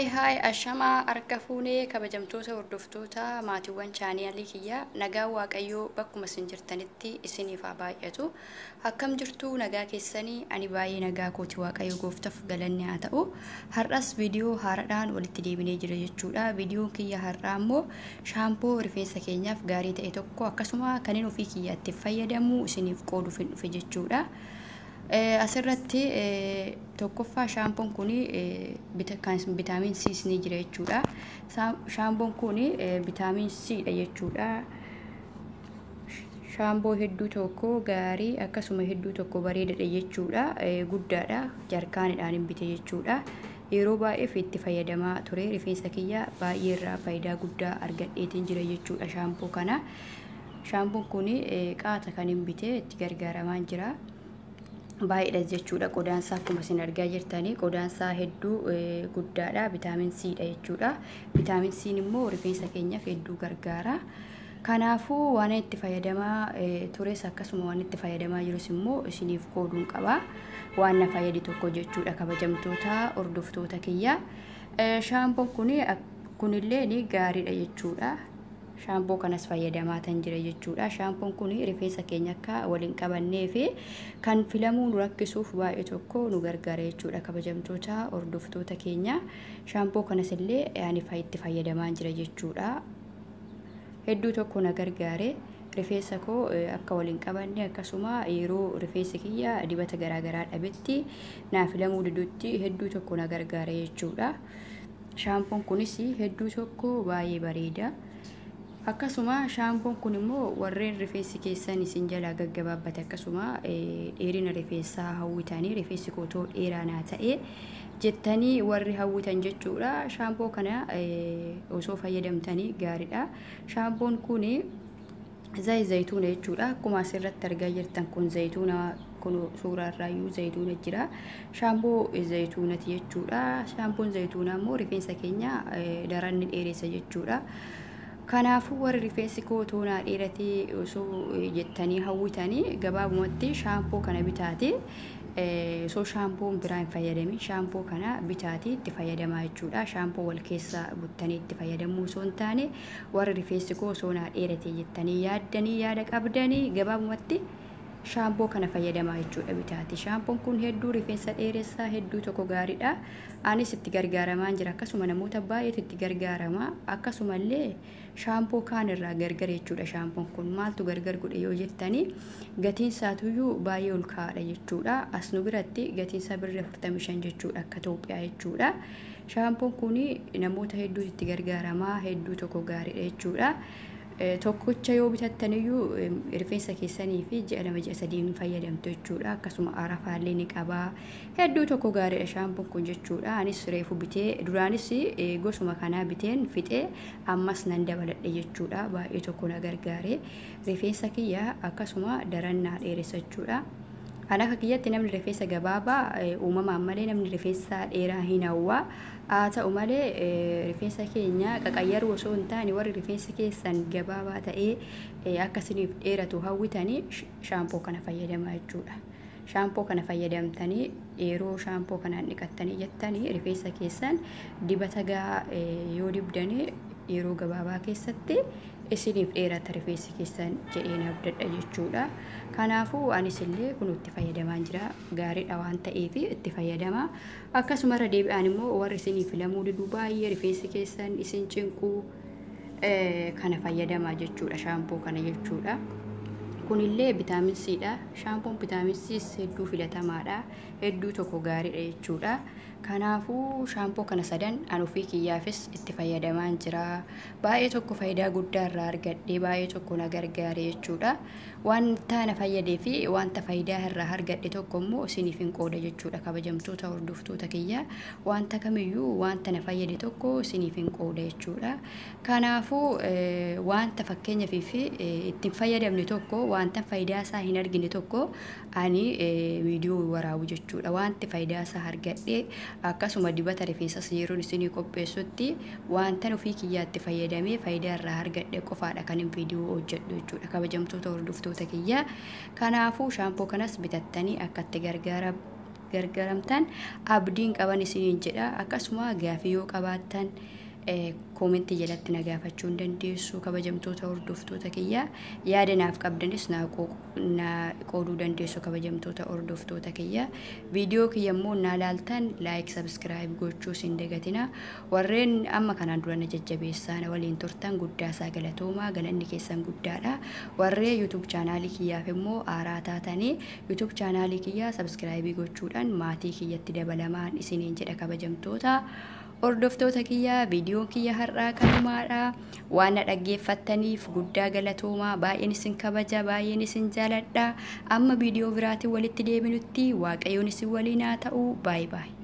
Hai ashama harka fuunee kabajamtoota hordoftoota maatiiwwan chaanaalii kiyya nagaa waaqayyoo bakkuma isin jirtanitti isiniif haa baay'atu. Akkam jirtu nagaa keessanii? Ani baay'ee nagaa kooti, waaqayyo gooftaaf galanni haa ta'u. Har'as viidiyoo haaraadhaan walitti deebinee jira jechuudha. Viidiyoon kiyya har'aa immoo shaampoo rifeensa keenyaaf gaarii ta'e tokko akkasuma kan ofii kiyyaatti fayyadamu isiniif qooduuf hin dhufe jechuudha. Asirratti tokkoffaa shaampoon kuni vitaamin C ni jira jechuudha. Shaampoon kuni vitaamin C dha jechuudha. Shaampoo hedduu tokko gaarii akkasuma hedduu tokko bareedaadha jechuudha. Guddaadha, jarkaanidhaan bite jechuudha. Yeroo baay'ee itti fayyadamaa ture, rifeensa kiyya baay'ee irraa faayidaa guddaa argadheetiin jira jechuudha shaampoo kana. Shaampoon kuni qaata kan bite itti gargaaramaa jira. Baay'ee jechuudha. Qodaansaa akkuma isin argaa jirtanii qodaansaa hedduu guddaadha. Vitaamin C dha jechuudha. Vitaamin C immoo rifeensa keenyaaf hedduu gargaara. Kanaafuu waan itti fayyadamaa tures akkasuma waan itti fayyadamaa jirus immoo isiniif qooduun qaba. Waan na fayyadu tokko jechuudha kabajamtoota hordoftoota kiyya. Shaampoon kunillee ni gaariidha jechuudha. Shaampoo kanas fayyadamaa tan jira jechuudha. Shaampoon kun rifeensa keenya akka waliin qabannee fi kan filamuu nu rakkisuuf baay'ee tokko nu gargaara jechuudha kabajamtoota hordoftoota keenya. Shaampoo kanas illee itti fayyadamaa jira jechuudha. Hedduu tokko na gargaare rifeensa koo akka waliin qabanne akkasuma yeroo rifeensi kiyya dibata garaagaraa dhabetti naa filamuu didutti hedduu tokko na gargaara jechuudha. Shaampoon kunis hedduu tokko baay'ee bareeda. Akkasuma shaampoon kun immoo warreen rifeensi keessan isin jalaa gaggabaabbate akkasuma dheerina rifeensaa hawwitanii rifeensi kootoo dheeraa naa ta'e jettanii warri hawwitan jechuudha. Shaampoo kana osoo fayyadamtanii gaariidha. Shaampoon kun zayituuna jechuudha. Akkuma asirratti argaa jirtan kun zayituuna, kun suuraa irraayyuu zayituuna jira. Shaampoo zayituunati jechuudha. Shaampoon zayituunaa immoo rifeensa keenya daran ni dheeressa jechuudha. Kanaafuu warri rifeensi kootoo naa dheeratee osoo jettanii hawwitanii gabaabumatti shaampoo kana bitaati. Osoo shaampoon biraa hin fayyadamin shaampoo kana bitaati itti fayyadamaa jechuudha. Shaampoo wal keessa buttanii itti fayyadamuu osoo hin taane warri rifeensi koo osoo naa dheeratee jettanii yaaddanii yaada qabdanii gabaabumatti shaampoo kana fayyadamaa jechuudha bitaati. Shaampoon kun hedduu rifeensa dheeressaa, hedduu tokko gaariidha. Anis itti gargaaramaa jira, akkasuma namoota baay'eetu itti gargaarama. Akkasumallee shaampoo kaan irraa gargar jechuudha. Shaampoon kun maaltu gargar godhe yoo jettanii gatiin isaatuyyuu baay'ee ol ka'aadha jechuudha. As nu biratti gatiin isaa birrii 45 jechuudha akka Itoophiyaa jechuudha. Shaampoon kun namoota hedduu itti gargaarama, hedduu tokko gaariidha jechuudha. Tokkicha yoo bitattaniyyuu rifeensa keessanii fi ji'a 2-3 fayyadamtu jechuudha. Akkasuma arafaallee ni qaba. Hedduu tokko gaariidha shaampoon kun jechuudha. Anis reefu bitee duraanis gosuma kanaa biteen fixee ammas nan dabaladhe jechuudha. Baay'ee tokko na gargaare rifeensa kiyya akkasuma darannaa dheeressa jechuudha. Ana akka kiyyatti namni rifeensa gabaabaa uumamaan malee namni rifeensa dheeraa hin hawwa. Haa ta'u malee rifeensa keenya qaqayyaruu osoo hin taane warri rifeensa keessan gabaabaa ta'ee akkasiniif dheeratu hawwitanii shaampoo kana fayyadamaa jechuudha. Shaampoo kana fayyadamtanii yeroo shaampoo kanaan dhiqattanii jettanii rifeensa keessan dibata gahaa yoo dibdanii yeroo gabaabaa keessatti isiniif dheerata rifeensi keessan jedheen abdadha jechuudha. Kanaafuu anis illee kun itti fayyadamaa jira. Gaariidha waan ta'eef itti fayyadama. Akkasuma irra deebi'aan immoo warri isiniif filamuu diduu baay'ee rifeensi keessan isin cinquu kana fayyadamaa jechuudha shaampoo kana jechuudha. Kunillee vitaamin C dha. Shaampoon vitaamin C hedduu filatamaadha. Hedduu tokko gaariidha jechuudha. Kanaafuu shaampoo kana sadan an ofii kiyyaafis itti fayyadamaa jira. Baay'ee tokko faayidaa guddaa irraa argadhee baay'ee tokko na gargaare jechuudha. Wanta na fayyadee fi wanta faayidaa irraa argadhe tokko immoo isiniif hin qooda jechuudha kabajamtoota hordoftoota kiyya. Wanta kamiyyuu wanta na fayyade tokko isiniif hin qooda jechuudha. Kanaafuu wanta fakkeenyaaf itti fayyadamne tokko wanta faayidaa isaa hin argine tokko ani viidiyoo waraabu jechuudha. Wanti faayidaa isaa argadhe akkasuma dibata rifeensas yeroo isinii qopheessutti wanta ofii kiyyaatti fayyadamee faayidaa irraa argadhe qofaadha kan viidiyoo hojjedhu jechuudha kabajamtoota hordoftoota kiyya. Kanaafuu shaampoo kanas bitattanii akka itti gargaaramtan abdiin qaban isiniin jedha. Akkasuma gaafii yoo qabaattan koomentii jalatti na gaafachuu dandeessu. Kabajamtoota hordoftoota kiyya yaada naaf qabdanis na qooduu dandeessu. Kabajamtoota hordoftoota kiyya viidiyoo kiyya immoo na laaltan like subscribe gochuu hin dagatina. Warreen amma kanaan dura na jajjabeessan waliin turtan guddaa isaa galatoomaa, galanni keessan guddaadha. Warreen YouTube chaanaalii kiyyaaf immoo aaraa taatanii YouTube chaanaalii kiyya subscribe gochuudhaan maatii kiyyatti dabalamaan isiniin jedha. Kabajamtoota hordoftoota kiyya viidiyoon kiyya har'aa kanumaadha. Waan dhaggeeffattaniif guddaa galatoomaa. Baay'een isin kabaja, baay'een isin jaaladha. Amma viidiyoo biraatiin walitti deebinutti Waaqayyoon isin waliin haa ta'u. Bye bye.